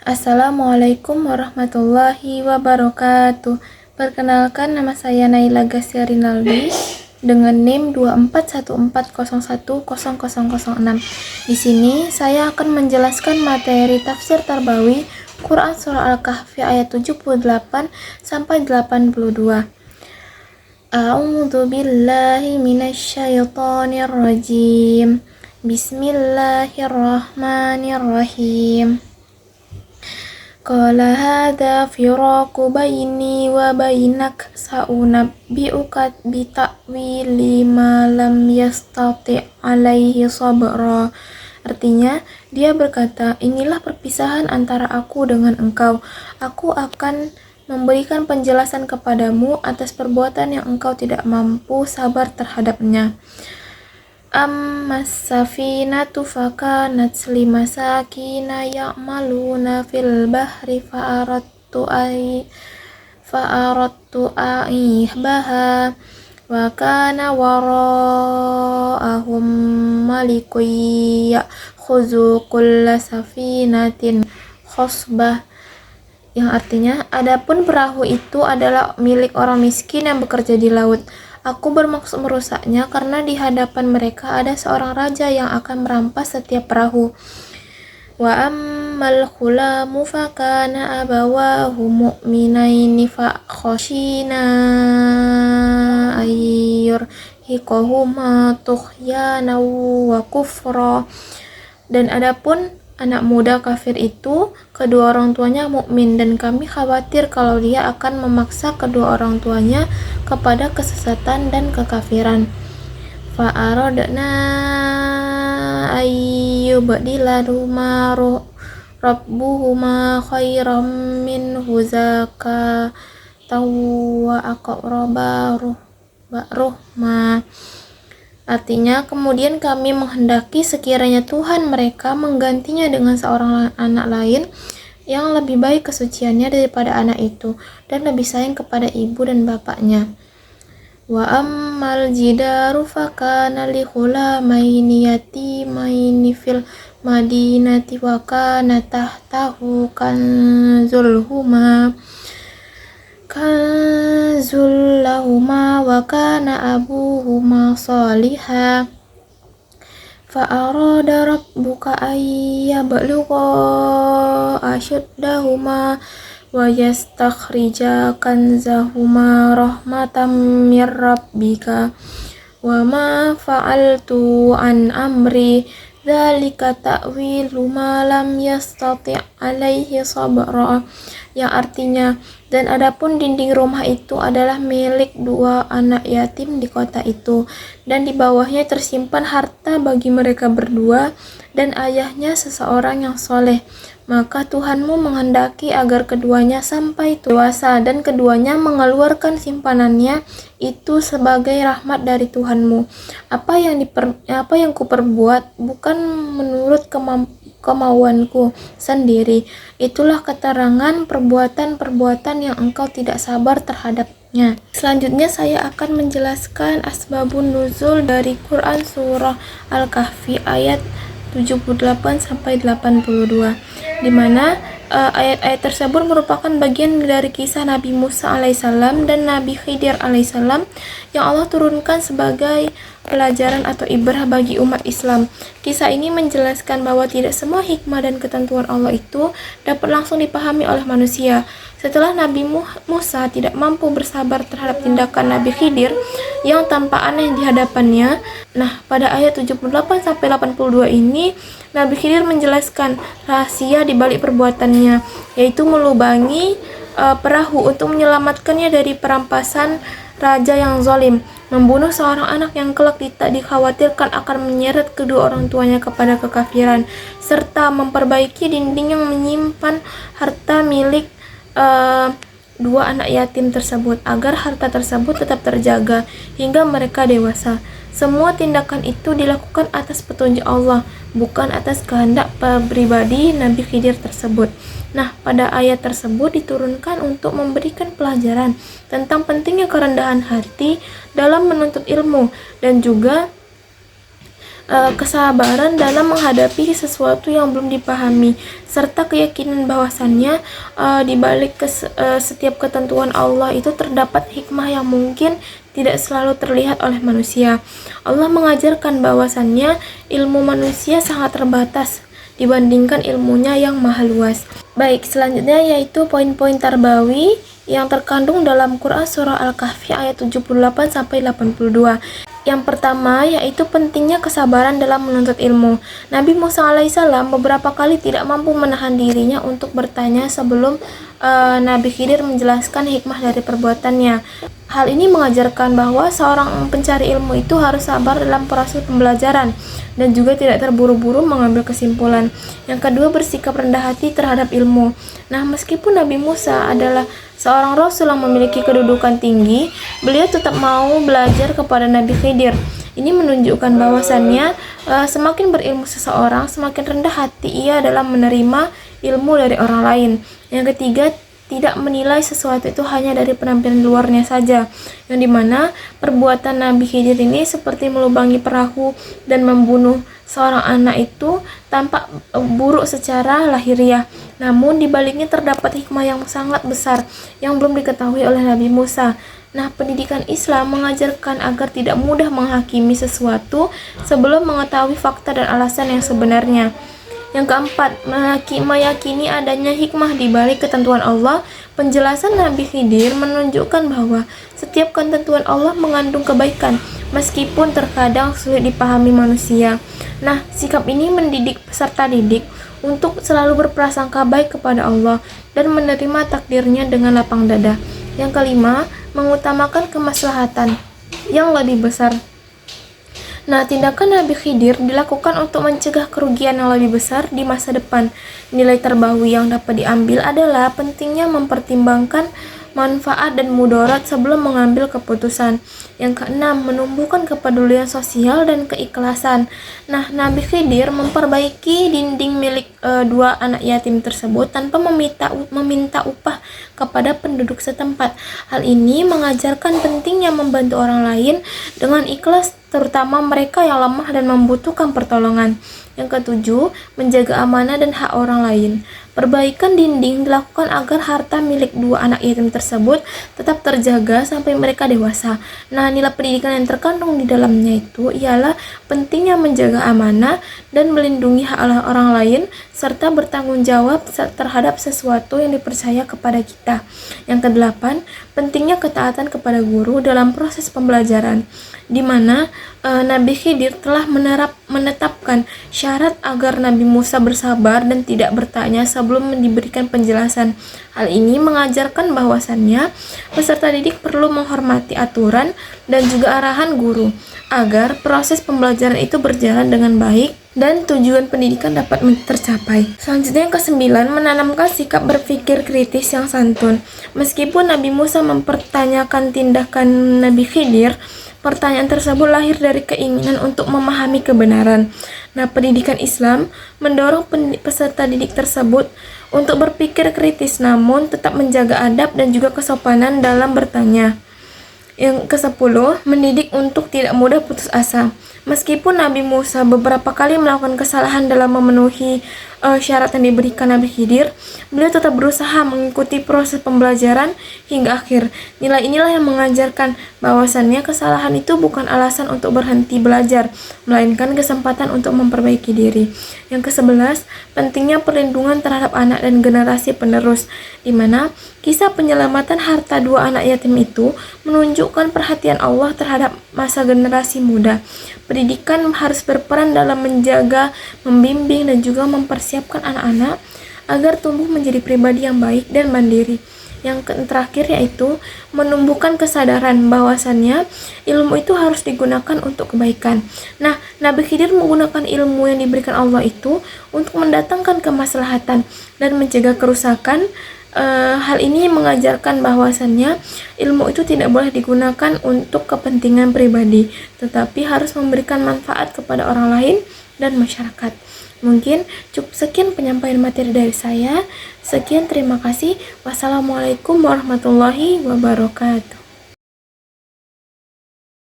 Assalamualaikum warahmatullahi wabarakatuh. Perkenalkan, nama saya Naila Gasya Rinaldi dengan NIM 2414010006. Di sini saya akan menjelaskan materi tafsir Tarbawi Quran Surah Al-Kahfi ayat 78 sampai 82. A'udzu billahi minasyaitonir rajim. Bismillahirrahmanirrahim. Qala hadza firaqu baini wa bainak sa'unabbi'uka bi ta'wili ma lam yastati' alaihi sabra. Artinya, dia berkata, inilah perpisahan antara aku dengan engkau. Aku akan memberikan penjelasan kepadamu atas perbuatan yang engkau tidak mampu sabar terhadapnya. Ammas safinatu fakanat limasakina ya'maluna fil bahri fa'aradtu aihbaha wa kana wara'ahum malikun ya'khuzu kulla safinatin khosbah, yang artinya, adapun perahu itu adalah milik orang miskin yang bekerja di laut. Aku bermaksud merusaknya karena di hadapan mereka ada seorang raja yang akan merampas setiap perahu. Wa ammal khulamu fakana abawahu mu'minaini fa khashina ayyurhiqahuma tughyanan wa kufra. Dan adapun anak muda kafir itu, kedua orang tuanya mukmin, dan kami khawatir kalau dia akan memaksa kedua orang tuanya kepada kesesatan dan kekafiran. Fa'aradna ayyubdilahuma rabbuhuma khairam minhu zakatan wa aqraba ruhma. Artinya, kemudian kami menghendaki sekiranya Tuhan mereka menggantinya dengan seorang anak lain yang lebih baik kesuciannya daripada anak itu dan lebih sayang kepada ibu dan bapaknya. Wa ammal jidaru fakana li ghulamaini yatimaini fil madinati wa kana tahtahu kanzul lahuma wa kana abuhuma salihah fa arada rabbuka ayyablugha ashuddahuma wa yastakhrija kanzahuma rahmatan mir rabbika wa ma fa'altu an amri dzalika ta'wilu ma lam yastati' alaihi sabra, yang artinya, dan adapun dinding rumah itu adalah milik dua anak yatim di kota itu, dan di bawahnya tersimpan harta bagi mereka berdua dan ayahnya seseorang yang soleh. Maka Tuhanmu menghendaki agar keduanya sampai dewasa, dan keduanya mengeluarkan simpanannya itu sebagai rahmat dari Tuhanmu. Apa yang kuperbuat bukan menurut kemauanku sendiri. Itulah keterangan perbuatan-perbuatan yang engkau tidak sabar terhadapnya. Selanjutnya saya akan menjelaskan asbabun nuzul dari Quran Surah Al-Kahfi ayat 78 sampai 82, di mana ayat-ayat tersebut merupakan bagian dari kisah Nabi Musa alaihissalam dan Nabi Khidir alaihissalam yang Allah turunkan sebagai pelajaran atau ibrah bagi umat Islam. Kisah ini menjelaskan bahwa tidak semua hikmah dan ketentuan Allah itu dapat langsung dipahami oleh manusia. Setelah Nabi Musa tidak mampu bersabar terhadap tindakan Nabi Khidir yang tanpa aneh di hadapannya. Nah, pada ayat 78-82 ini, Nabi Khidir menjelaskan rahasia di balik perbuatannya, yaitu melubangi perahu untuk menyelamatkannya dari perampasan raja yang zalim, membunuh seorang anak yang kelak dikhawatirkan akan menyeret kedua orang tuanya kepada kekafiran, serta memperbaiki dinding yang menyimpan harta milik dua anak yatim tersebut agar harta tersebut tetap terjaga hingga mereka dewasa. Semua tindakan itu dilakukan atas petunjuk Allah, bukan atas kehendak pribadi Nabi Khidir tersebut. Nah, pada ayat tersebut diturunkan untuk memberikan pelajaran tentang pentingnya kerendahan hati dalam menuntut ilmu, dan juga kesabaran dalam menghadapi sesuatu yang belum dipahami, serta keyakinan bahwasannya di balik setiap ketentuan Allah itu terdapat hikmah yang mungkin tidak selalu terlihat oleh manusia. Allah mengajarkan bahwasannya ilmu manusia sangat terbatas dibandingkan ilmunya yang maha luas. Baik, selanjutnya yaitu poin-poin tarbawi yang terkandung dalam Quran Surah Al-Kahfi ayat 78-82. Yang pertama yaitu pentingnya kesabaran dalam menuntut ilmu. Nabi Musa alaihissalam beberapa kali tidak mampu menahan dirinya untuk bertanya sebelum Nabi Khidir menjelaskan hikmah dari perbuatannya. Hal ini mengajarkan bahwa seorang pencari ilmu itu harus sabar dalam proses pembelajaran dan juga tidak terburu-buru mengambil kesimpulan. Yang kedua, bersikap rendah hati terhadap ilmu. Nah, meskipun Nabi Musa adalah seorang rasul yang memiliki kedudukan tinggi, beliau tetap mau belajar kepada Nabi Khidir. Ini menunjukkan bahwasannya semakin berilmu seseorang, semakin rendah hati ia dalam menerima ilmu dari orang lain. Yang ketiga, tidak menilai sesuatu itu hanya dari penampilan luarnya saja, yang dimana perbuatan Nabi Khidir ini seperti melubangi perahu dan membunuh seorang anak itu tampak buruk secara lahiriah, namun dibaliknya terdapat hikmah yang sangat besar yang belum diketahui oleh Nabi Musa. Nah, pendidikan Islam mengajarkan agar tidak mudah menghakimi sesuatu sebelum mengetahui fakta dan alasan yang sebenarnya. Yang keempat, meyakini adanya hikmah di balik ketentuan Allah. Penjelasan Nabi Khidir menunjukkan bahwa setiap ketentuan Allah mengandung kebaikan, meskipun terkadang sulit dipahami manusia. Nah, sikap ini mendidik peserta didik untuk selalu berprasangka baik kepada Allah dan menerima takdirnya dengan lapang dada. Yang kelima, mengutamakan kemaslahatan yang lebih besar. Nah, tindakan Nabi Khidir dilakukan untuk mencegah kerugian yang lebih besar di masa depan. Nilai terbawi yang dapat diambil adalah pentingnya mempertimbangkan manfaat dan mudarat sebelum mengambil keputusan. Yang keenam, menumbuhkan kepedulian sosial dan keikhlasan. Nah, Nabi Khidir memperbaiki dinding milik dua anak yatim tersebut tanpa meminta upah kepada penduduk setempat. Hal ini mengajarkan pentingnya membantu orang lain dengan ikhlas, terutama mereka yang lemah dan membutuhkan pertolongan. Yang ketujuh, menjaga amanah dan hak orang lain. Perbaikan dinding dilakukan agar harta milik dua anak yatim tersebut tetap terjaga sampai mereka dewasa. Nah, nilai pendidikan yang terkandung di dalamnya itu ialah pentingnya menjaga amanah dan melindungi hak orang lain serta bertanggung jawab terhadap sesuatu yang dipercaya kepada kita. Yang kedelapan, pentingnya ketaatan kepada guru dalam proses pembelajaran, di mana Nabi Khidir telah menetapkan syarat agar Nabi Musa bersabar dan tidak bertanya sebelum diberikan penjelasan. Hal ini mengajarkan bahwasannya peserta didik perlu menghormati aturan dan juga arahan guru agar proses pembelajaran itu berjalan dengan baik dan tujuan pendidikan dapat tercapai. Selanjutnya yang kesembilan, menanamkan sikap berpikir kritis yang santun. Meskipun Nabi Musa mempertanyakan tindakan Nabi Khidir, pertanyaan tersebut lahir dari keinginan untuk memahami kebenaran. Nah, pendidikan Islam mendorong peserta didik tersebut untuk berpikir kritis namun tetap menjaga adab dan juga kesopanan dalam bertanya. Yang ke-10, mendidik untuk tidak mudah putus asa. Meskipun Nabi Musa beberapa kali melakukan kesalahan dalam memenuhi syarat yang diberikan Nabi Khidir, beliau tetap berusaha mengikuti proses pembelajaran hingga akhir. Nilai inilah yang mengajarkan bahwasannya kesalahan itu bukan alasan untuk berhenti belajar, melainkan kesempatan untuk memperbaiki diri. Yang ke-11, pentingnya perlindungan terhadap anak dan generasi penerus, di mana kisah penyelamatan harta dua anak yatim itu menunjukkan perhatian Allah terhadap masa generasi muda. Pendidikan harus berperan dalam menjaga, membimbing, dan juga mempersiapkan anak-anak agar tumbuh menjadi pribadi yang baik dan mandiri. Yang terakhir yaitu menumbuhkan kesadaran bahwasannya ilmu itu harus digunakan untuk kebaikan. Nah, Nabi Khidir menggunakan ilmu yang diberikan Allah itu untuk mendatangkan kemaslahatan dan mencegah kerusakan. Hal ini mengajarkan bahwasannya ilmu itu tidak boleh digunakan untuk kepentingan pribadi, tetapi harus memberikan manfaat kepada orang lain dan masyarakat. Mungkin cukup sekian penyampaian materi dari saya. Sekian, terima kasih. Wassalamualaikum warahmatullahi wabarakatuh.